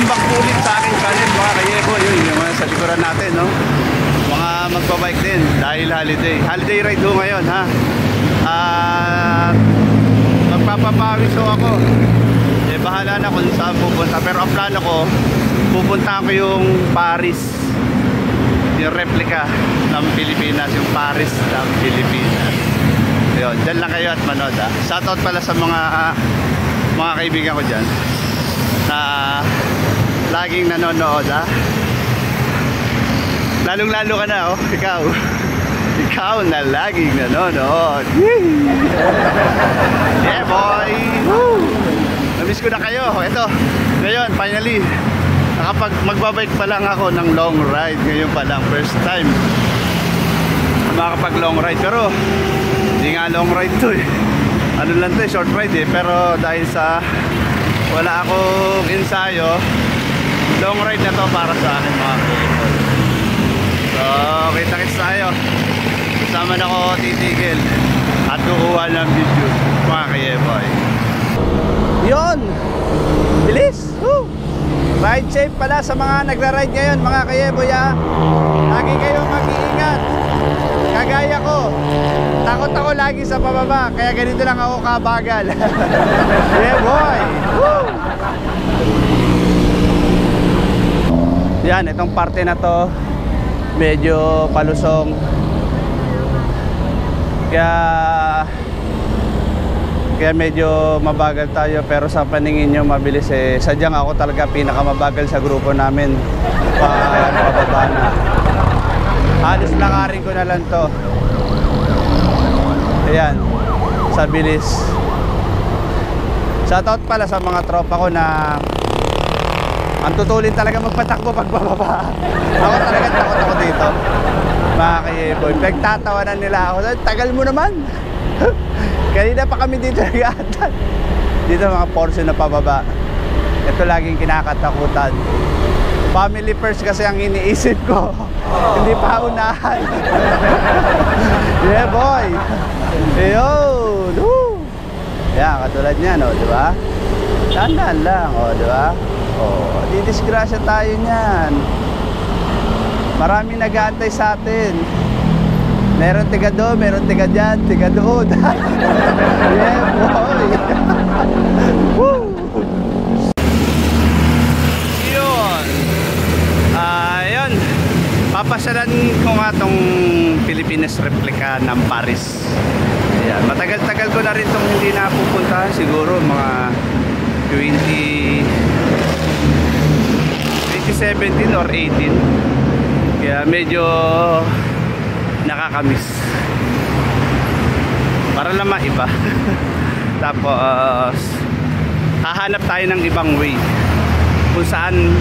welcome back po ulit sa aking channel mga kayebo. Yun yung mga sa likuran natin, no? Mga magbabike din dahil holiday ride ho ngayon, ha? At magpapapawis ho ako. Bahala na kung saan pupunta, pero ang plano ko pupunta ko yung Paris, yung replica ng Pilipinas, yung Paris ng Pilipinas. Yun, dyan lang kayo at manood, ha? Shoutout pala sa mga kaibigan ko dyan na laging nanonood, ha? Lalong-lalo ka na, oh, ikaw na laging nanonood. Yeah boy. Woo! Namiss ko na kayo. Ito, ngayon finally magbabike pa lang ako ng long ride. Ngayon pa lang, first time makakapag long ride, pero hindi nga long ride to eh. Ano lang to, short ride eh. Pero dahil sa wala akong ensayo, long ride na to para sa akin mga people. So kita-kits tayo. Kasama na ko titigil at kukuha ng video mga kayeboy. Yun, bilis. Woo! Ride safe pala sa mga nagra-ride ngayon mga kayeboy, ha? Lagi kayong mag-iingat. Kagaya ko, takot ako lagi sa pababa, kaya ganito lang ako kabagal. Yeah boy. Woo! Yan, itong parte na to medyo palusong, kaya medyo mabagal tayo, pero sa paningin nyo mabilis eh. Sadyang ako talaga pinakamabagal sa grupo namin pababa na. Halos lakarin ko na lang to. Ayan, sa bilis. Shoutout pala sa mga tropa ko na ang tutulin talaga magpatakbo pagbababa. Ako talaga takot ako dito mga kayeboy. Nagtatawanan nila ako, tagal mo naman. Kanina pa kami dito nag-aatan. Dito mga portion na pababa. Ito laging kinakatakutan. Family first kasi ang iniisip ko. Hindi pa unahan. Yeah boy. Ayun. Yan, katulad niyan, oh, di ba? Tandaan lang, oh, di ba? Oh, didisgrasya tayo niyan. Marami nag-aantay sa atin. Meron tiga doon, meron tiga dyan, tiga doon. Yeah boy. Woo! Yun. Yun. Papasyalan ko nga itong Pilipinas replica ng Paris. Ayan. Matagal-tagal ko na rin itong hindi napupuntahan. Siguro mga 2017 or 18. Kaya medyo nakakamiss para lang maiba. Tapos hahanap tayo ng ibang way kung saan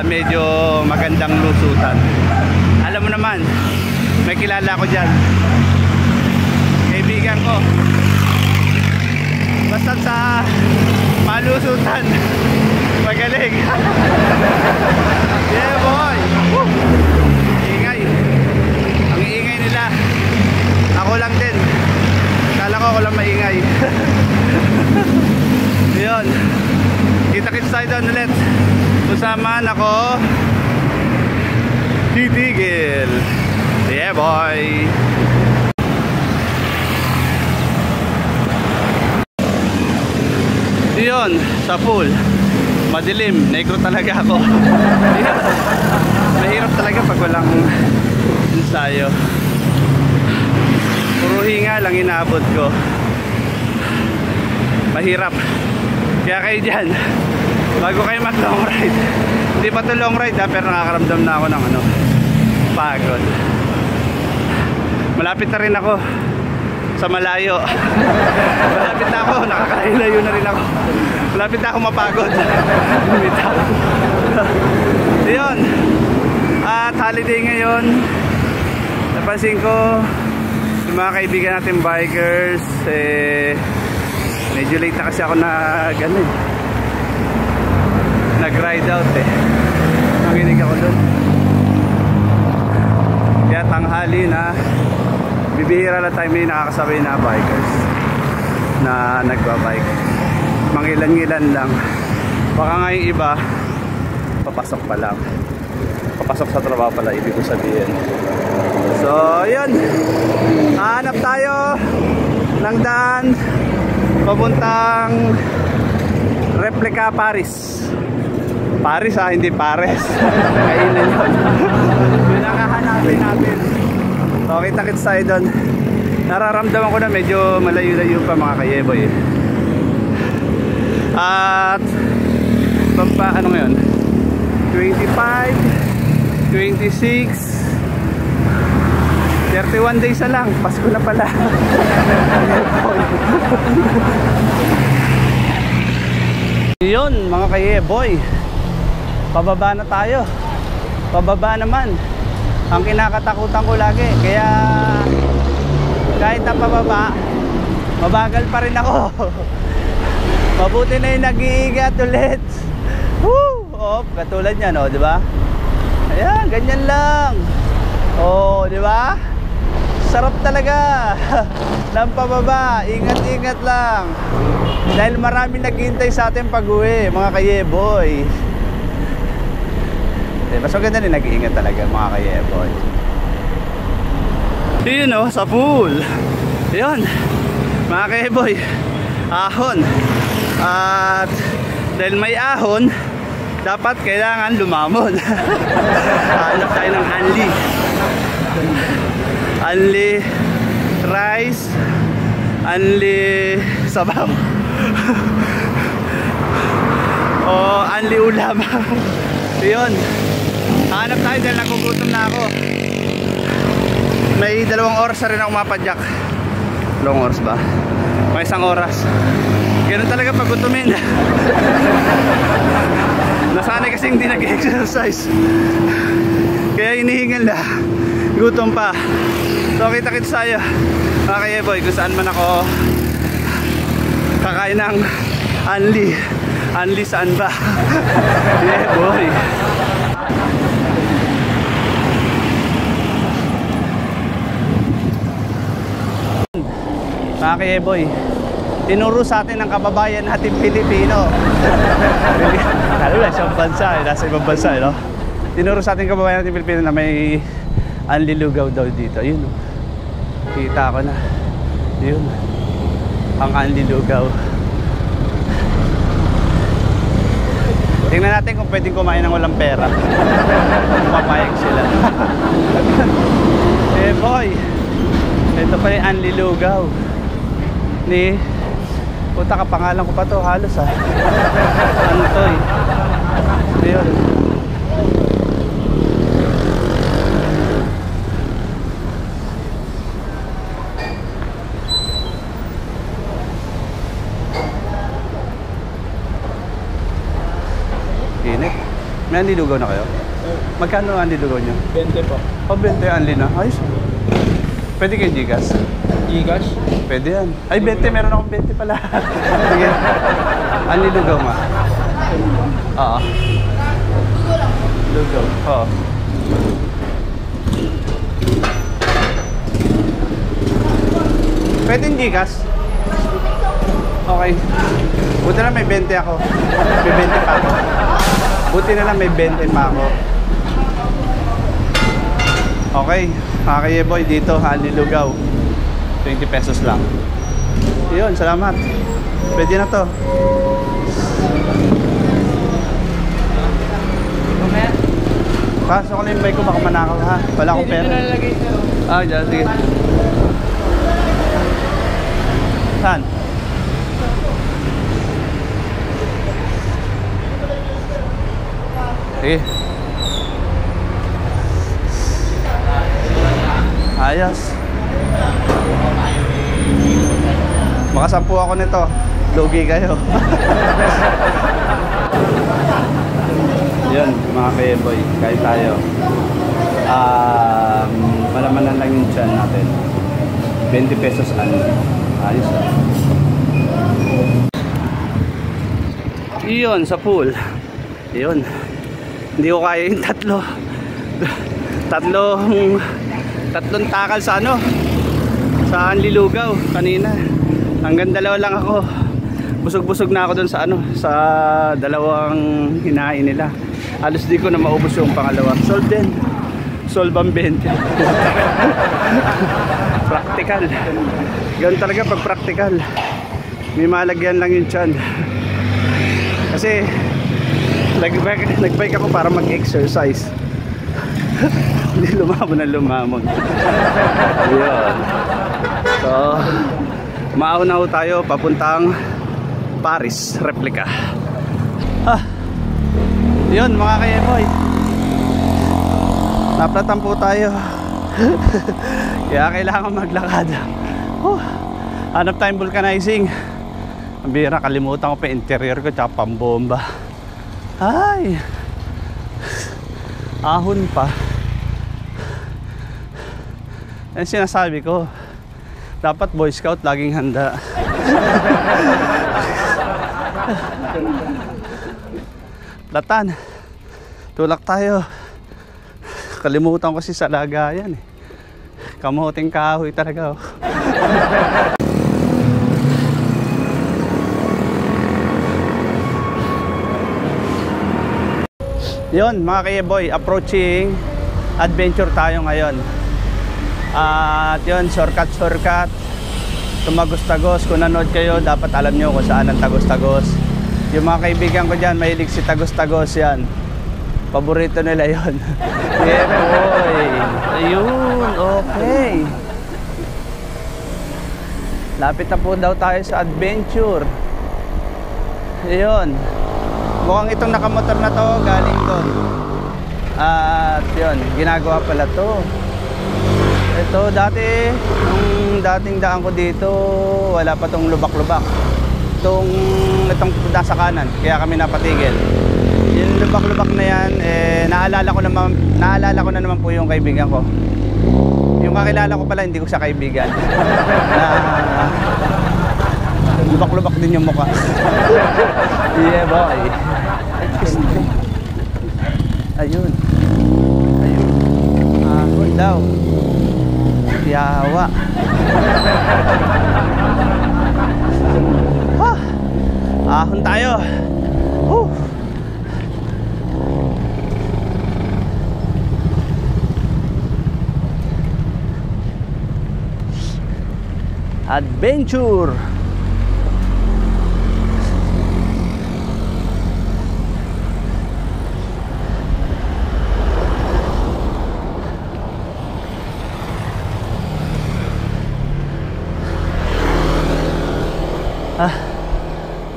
medyo magandang lusutan. Alam mo naman, may kilala ko dyan, kaibigan ko, basta sa malusutan magaling. Yeah boy. Woo! Ingay nila. Ako lang din. Kala ko ako lang maingay. Yun. Kita-kits tayo doon ulit. Kusamaan ako titigil. Yeah boy. Yun. Sa pool madilim. Negro talaga ako. Mahirap talaga pag walang ensayo. Puro hinga lang inaabot ko. Mahirap. Kaya kayo dyan, bago kayo mag long ride, hindi pa to long ride ha, pero nakakaramdam na ako ng pagod. Malapit na rin ako sa malayo. Malapit na ako, nakakailayo na rin ako. Malapit na ako mapagod. Yun. At holiday ngayon, napansin ko yung mga kaibigan natin bikers, medyo late na kasi ako nag-ride out eh. Nanginig ako doon. Kaya tanghali na, bibihira lang tayo may nakakasabay na bikers na nagbabike. Mangilan-ngilan lang. Baka nga yung iba papasok pa lang, papasok sa trabaho pala, ibig ko sabihin. So yun, hanap tayo ng daan papuntang Replica Paris. Paris hindi Pares. Kainan yun. Yun ang hahanapin natin. So kita-kits tayo doon. Nararamdaman ko na medyo malayo-layo pa mga kayeboy. At ano ngayon, 25, 26, 31 days na lang, Pasko na pala. Yun mga kayeboy, pababa na tayo. Pababa naman ang kinakatakutan ko lagi. Kaya kahit na pababa, mabagal pa rin ako. Mabuti na yung nag-iingat ulit. Woo! Oh, katulad niyan, oh, di ba? Ayan, ganyan lang. Oh, di ba? Sarap talaga ng pababa. Ingat-ingat lang. Dahil marami naghihintay sa atin pag-uwi, mga kayeboy. Mas maganda rin nag-iingat talaga, mga kayeboy. Yun, oh, sa pool. Yun, mga kayeboy, ahon. At dahil may ahon, dapat kailangan lumamon. Hanap tayo ng Anli. Anli rice, Anli sabaw, o Anli ulam. Yun, hanap tayo dahil nagugutom na ako. May 2 oras na rin ako mapadyak. 2 oras ba? May 1 oras. Ganun talaga pag gutumin. Nasanay kasi hindi nag-exercise, kaya hinihingal na, gutom pa. So kita-kits tayo mga kayeboy kung saan man ako kakain ng Anli. Anli saan ba? Yeah boy. Mga kayeboy, tinuro sa atin ng kababayan natin Pilipino. Lalo na siyang bansa, nasa ibang bansa, no? Tinuro sa atin kababayan natin Pilipino na may Anli lugaw daw dito. Ayun, no? Kita ko na. Yun, ang Anli lugaw. Tingnan natin kung pwedeng kumain ng walang pera. Papayag sila. Eh boy, ito pa yung Anli lugaw ni puta, kapangalan ko pa to halos ano to eh. Ayun. Init. May Anli lugaw na kayo? Magkano ang Anli lugaw nyo? 20 po. Oh, 20 Anli na. Ayos. Pwede kayo Gcash? Gcash? Pwede yan. Ay, 20. Meron akong 20 pala. Sige. Anli lugaw nga. Oo. Lugaw. Oo. Pwede yung Gcash? Okay. Buti na may 20 ako. May 20 pa ako. Buti na lang may 20 pa ako. Okay. Mga kayeboy, dito Anli lugaw. 20 pesos lang. Yun, salamat. Pwede na to. Okay. Pasok ko na yung bike ko, baka manakaw ha. Wala akong pera. Ah, dyan, sige. Saan? Sige. Ayos. Makasampu ako nito. Lugi kayo. Yun, mga kayeboy, kain tayo. Malamanan lang yung tiyan natin. 20 pesos ano. Ayos ah. Iyon, sa pool. Iyon. Hindi ko kaya yung tatlong takal sa ano, sa Anli lugaw kanina. Hanggang 2 lang ako. Busog-busog na ako dun sa ano, sa dalawang hinain nila. Halos di ko na maubos yung pangalawa. Solve din. Solve ang 20. Practical. Ganun talaga pag practical. May malagyan lang yung tiyan. Kasi nagbike ako para mag-exercise. Hindi lumamon na lumamon. Ayun. So, maauna ho tayo papuntang Paris replica. Yun mga ka-Eboy, naplatan po tayo. Kaya kailangan maglakad. Hanap tayong vulcanizing. Ang bira, kalimutan ko pa interior ko tsaka pambomba. Ay, ahon pa. Yan sinasabi ko, dapat Boy Scout laging handa. Platan, tulak tayo. Kalimutan ko si sa lagayan eh. Kamuting kahoy talaga oh. Yun mga ka-Eboy, approaching adventure tayo ngayon. At yun, shortcut. Tumagos-tagos, kung nanood kayo, dapat alam nyo kung saan ang tagos-tagos. Yung mga kaibigan ko dyan, mahilig si tagos-tagos yan. Paborito nila yun. Yeah boy. Ayun, okay. Lapit na po daw tayo sa adventure. Ayun. Mukhang itong nakamotor na to, galing doon. At yun, ginagawa pala to. Ito dati, nung dating daan ko dito, wala pa tong lubak-lubak. Itong nasa kanan, kaya kami napatigil. Yung lubak-lubak na yan, naalala ko na naman po yung kaibigan ko. Yung kakilala ko pala, hindi ko siya kaibigan. Lubak-lubak din yung mukha. Yeah boy. Ayun. Ahon daw. Yawa. Ahon tayo. Adventure.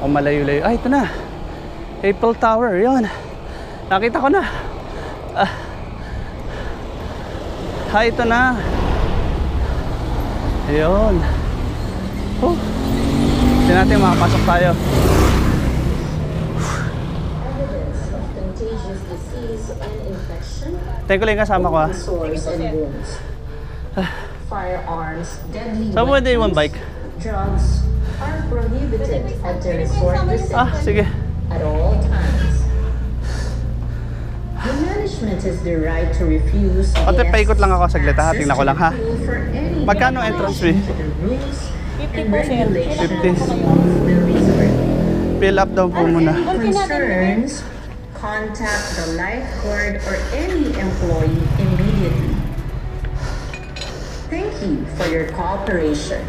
Malayo-layo. Ay, ito na. Eiffel Tower, yun. Nakita ko na. Ay, ito na. Ayun. Hindi natin makapasok tayo. Teka lang yung kasama ko ah. Saan mo pwede yung bike? Drugs are prohibited at the resort facility Sige. at all times. The management has the right to refuse Ate, paikot lang ako saglit ha. Tingnan ko lang ha. for any Magkano entrance fee? to the rules 50%. and regulations 50. of the resort. Fill up daw po muna. Concerns, contact the lifeguard or any employee immediately. Thank you for your cooperation.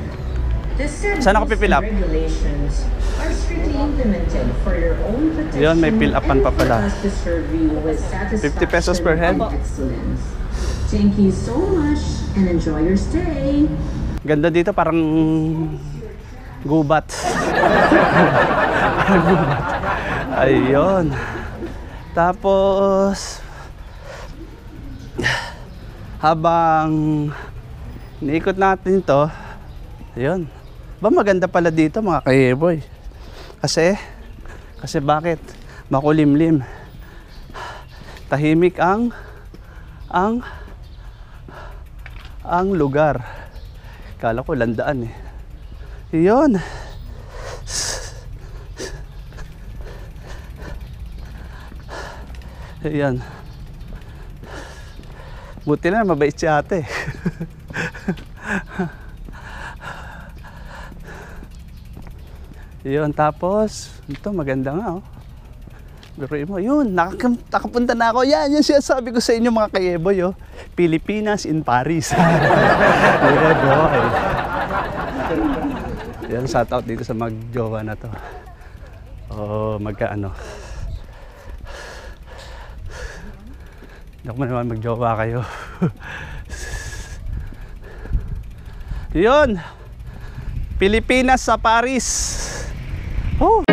The Saan ako pipill up? regulations are strictly implemented for your own protection. Yun, may fill upan pa pala. and for us to serve you with 50 pesos per head. satisfaction and excellence. Thank you so much and enjoy your stay. Ganda dito, parang gubat. Parang gubat. Ayun. Tapos habang niikot natin to, ayun. Ba maganda pala dito mga ka-Eboy. Kasi bakit? Makulimlim. Tahimik ang lugar. Kala ko landaan eh. Iyon. Ayan. Buti na, mabait si ate. Yun, tapos, ito maganda nga oh. Biruin mo, yun, nakapunta na ako. Yan, yan siya sabi ko sa inyo mga kayeboy oh. Pilipinas in Paris. Yeah, boy. Yan, shout out dito sa magjowa na to. Oh, magkaano. Hindi ko naman magjowa kayo. Yun, Pilipinas sa Paris. Oh.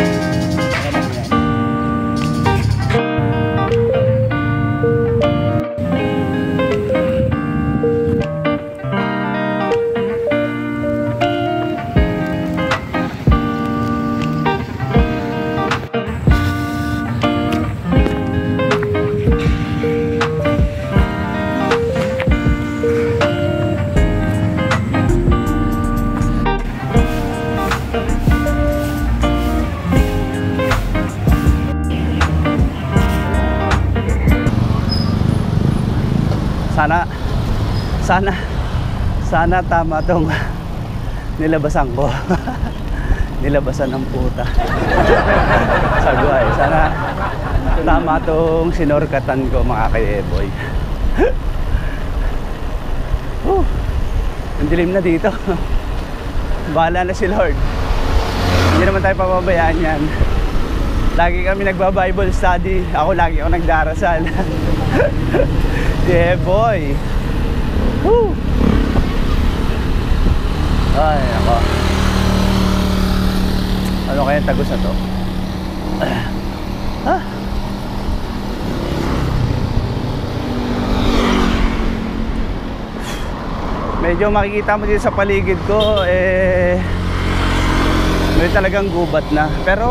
Sana tama tong nilabasan ko. Nilabasan ng puta. Sagway. Sana tama tong sinorkatan ko mga kayeboy. Ang dilim na dito. Bahala na si Lord. Hindi naman tayo pababayaan yan. Lagi kami nagba-Bible study. Lagi ako nagdarasal. Yeah boy. Woo! Ay, ako. Ano kaya tagos na to? Medyo makikita mo dito sa paligid ko may talagang gubat na. Pero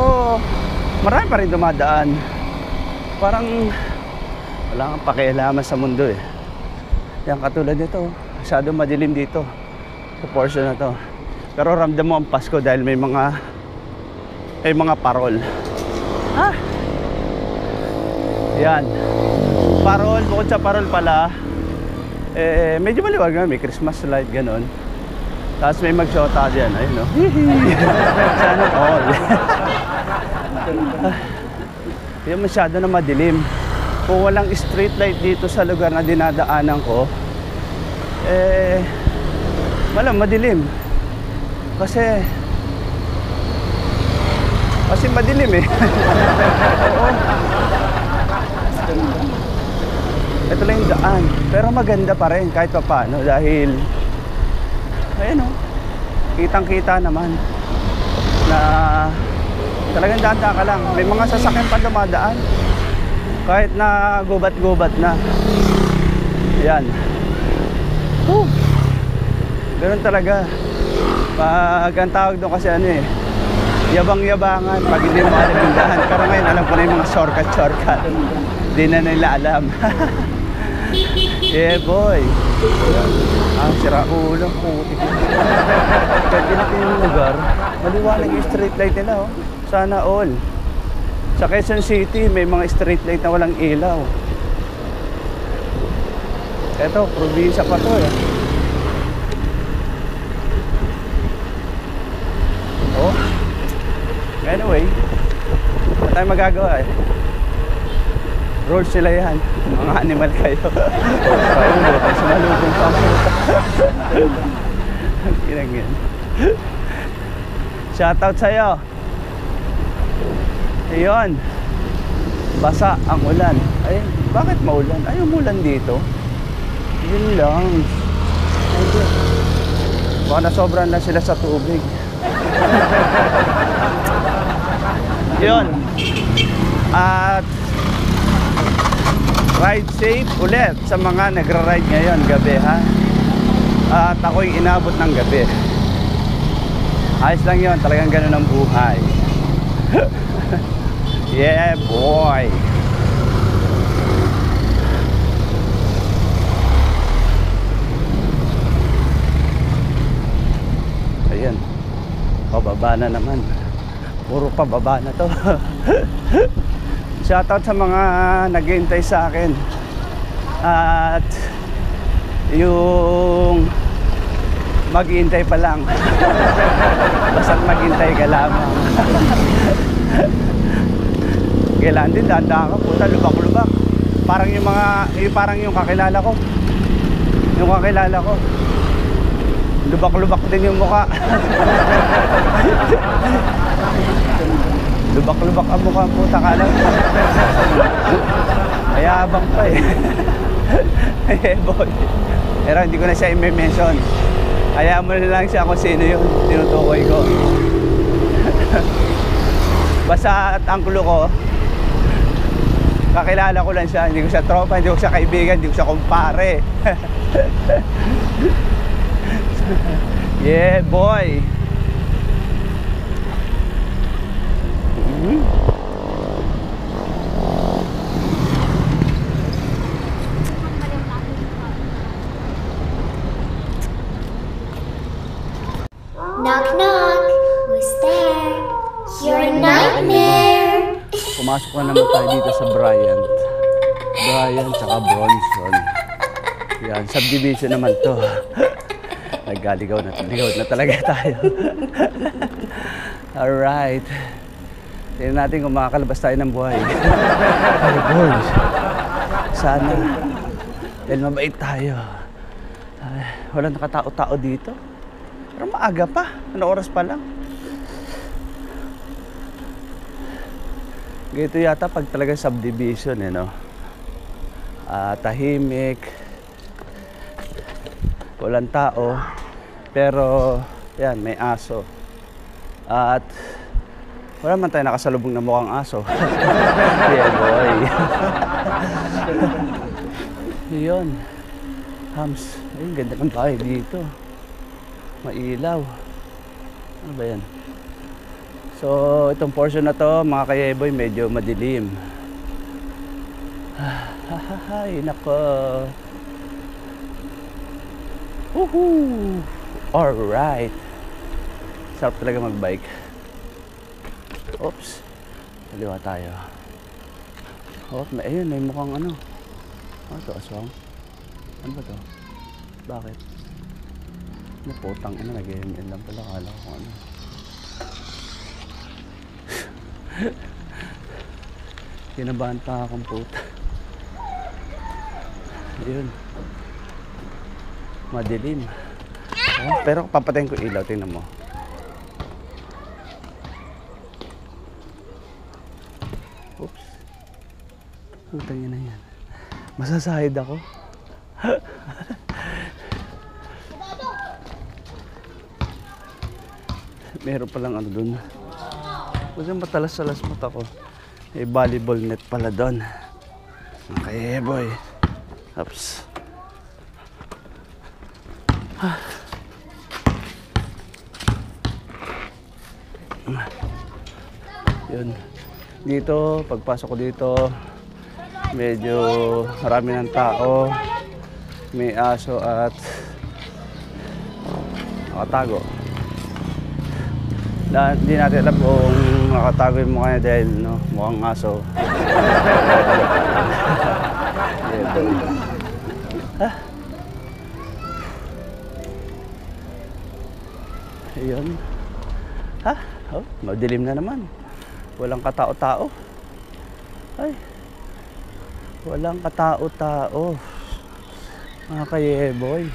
marami pa rin dumadaan. Parang wala kang pakialaman sa mundo eh. Yan katulad nito, masyado madilim dito sa portion na to. Pero ramdam mo ang Pasko dahil may mga parol. Yan. Parol, bukod sa parol pala, medyo maliwag na, may Christmas light ganon. Tapos may mag-shota dyan, ayun no. Sana all. Yan masyado na madilim. Kung walang street light dito sa lugar na dinadaanan ko, walang madilim. Kasi madilim eh. Oo. Ito lang yung daan. Pero maganda pa rin kahit pa paano dahil ayun o, kitang-kita naman na talagang daan-daan ka lang. May mga sasakyan pa dumadaan kahit na gubat-gubat na. Yan. Ganun talaga. Pag ang tawag doon kasi ano eh, yabang-yabangan pag hindi mo alam yung dahan. Pero ngayon alam ko na yung mga shortcut. Hindi na nila alam. Yeah boy. Sira ulo. Putik. Pwede natin yung lugar. Maliwanag yung street light nila oh. Sana all. Sa Quezon City may mga street light na walang ilaw. Eto, probinsya pa to eh. Oh. Anyway, wala tayong magagawa eh. Rules sila yan. Mga animal kayo. Paulo, tayo sumalubong pa. Kinang yan. Shoutout sa'yo. Ayun. Basa ang ulan. Ay, bakit maulan? Ay, umulan dito. Yun lang. Baka nasobran na sila sa tubig. Yun. At ride safe ulit sa mga nagra-ride ngayon gabi ha. At ako'y inabot ng gabi. Ayos lang yun, talagang ganun ang buhay. Yeah boy. Ayan, pababa na naman. Puro pababa na to. Shoutout sa mga naghihintay sa akin. At yung Maghihintay pa lang. Basta't maghintay ka lamang. Kailangan din, dahan-dahan ka, puta, lubak-lubak. Parang yung parang yung kakilala ko. Yung kakilala ko. Lubak-lubak din yung mukha. Lubak-lubak ang mukha, puta ka lang. Mayabang pa eh. Eh, boy. Pero hindi ko na siya i-mention. Hayaan mo na lang siya kung sino yun. Tinutukoy ko. Basta at angkulo ko, kakilala ko lang siya. Hindi ko siya tropa, hindi ko siya kaibigan, hindi ko siya kumpare. Yeah, boy. Knock knock, who's there? Your nightmare. Pumasok na naman tayo dito sa Bryant. Bryant tsaka Bronson. Yan, subdivision naman to. Naggaligaw na talaga tayo. Alright. Tingnan natin kung makakalabas tayo ng buhay. Ay, boys. Sana. Dahil mabait tayo. Ay, walang nakatao-tao dito. Pero maaga pa. Ano oras pa lang? Ganito yata pag talaga subdivision, eh, no? Tahimik. Walang tao. Pero, yan, may aso. At, wala man tayo nakasalubong na mukhang aso. Yeah, boy. Yun. Hams. Ay, ganda ng bahay dito. Mailaw. Ano ba yan? So, itong portion na to, mga kayeboy, medyo madilim. Ay, nako. Woohoo! Alright. Sarap talaga magbike. Oops. Kaliwa tayo. Oh, ayun, may mukhang ano. Ano to, aswang? Ano ba to? Bakit? Ano, putang ina, nag-ML lang pala. Kala ko ano. Kinabahan pa akong puta. Ayun. Madilim. Oh, pero papatayin ko ilaw, tingnan mo. Oops. Putang ina yan. Masasahid ako. Meron palang ano dun. Kasi matalas-talas mata ko. May volleyball net pala doon. Okay, boy. Oops. Yun. Dito, pagpasok ko dito, medyo marami ng tao. May aso at nakatago. Hindi natin alam kung nakatago yung mukha niya dahil no, mukhang aso. Ayun. Ha? Oh, madilim na naman. Walang katao-tao. Ay. Walang katao-tao. Mga kayeboy.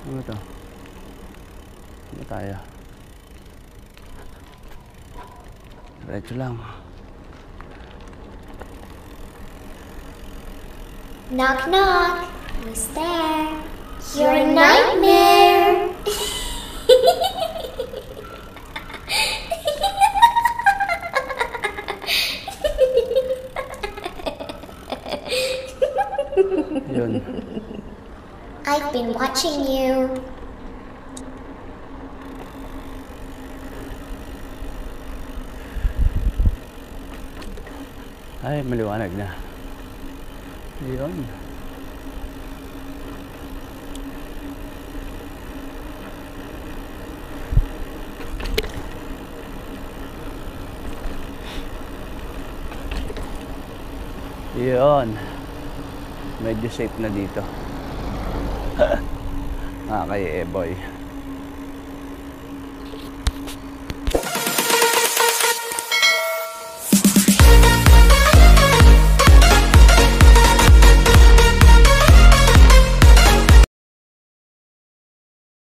Ano to? Ano tayo? Diretso lang. Knock knock, who's there? Your nightmare. Yun. I've been watching you. Ay, maliwanag na. Yun. Yun. Medyo safe na dito. Kay Eboy.